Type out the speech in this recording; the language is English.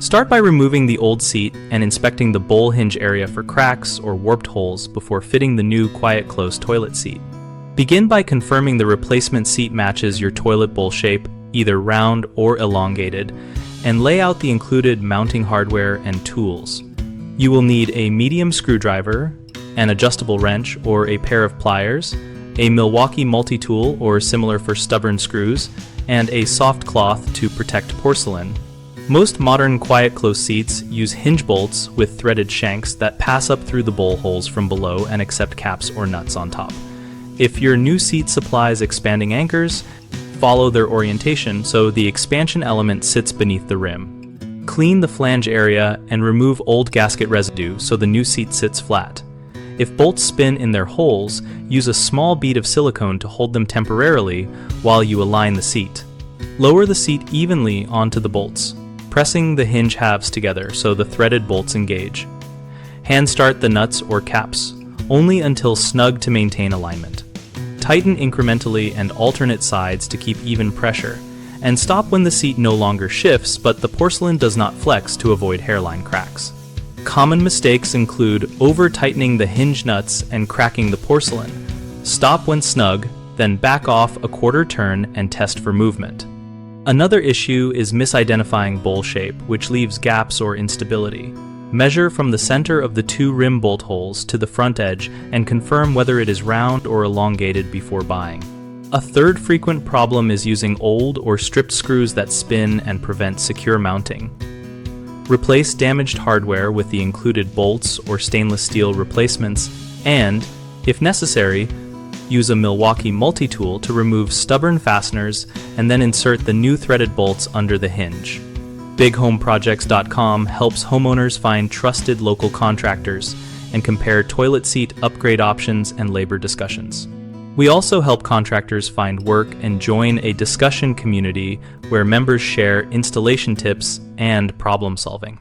Start by removing the old seat and inspecting the bowl hinge area for cracks or warped holes before fitting the new quiet close toilet seat. Begin by confirming the replacement seat matches your toilet bowl shape, either round or elongated, and lay out the included mounting hardware and tools. You will need a medium screwdriver, an adjustable wrench or a pair of pliers, a Milwaukee multi-tool or similar for stubborn screws, and a soft cloth to protect porcelain. Most modern quiet close seats use hinge bolts with threaded shanks that pass up through the bowl holes from below and accept caps or nuts on top. If your new seat supplies expanding anchors, follow their orientation so the expansion element sits beneath the rim. Clean the flange area and remove old gasket residue so the new seat sits flat. If bolts spin in their holes, use a small bead of silicone to hold them temporarily while you align the seat. Lower the seat evenly onto the bolts, pressing the hinge halves together so the threaded bolts engage. Hand start the nuts or caps, only until snug to maintain alignment. Tighten incrementally and alternate sides to keep even pressure, and stop when the seat no longer shifts but the porcelain does not flex to avoid hairline cracks. Common mistakes include over-tightening the hinge nuts and cracking the porcelain. Stop when snug, then back off a quarter turn and test for movement. Another issue is misidentifying bowl shape, which leaves gaps or instability. Measure from the center of the two rim bolt holes to the front edge and confirm whether it is round or elongated before buying. A third frequent problem is using old or stripped screws that spin and prevent secure mounting. Replace damaged hardware with the included bolts or stainless steel replacements and, if necessary, use a Milwaukee multi-tool to remove stubborn fasteners and then insert the new threaded bolts under the hinge. BigHomeProjects.com helps homeowners find trusted local contractors and compare toilet seat upgrade options and labor discussions. We also help contractors find work and join a discussion community where members share installation tips and problem solving.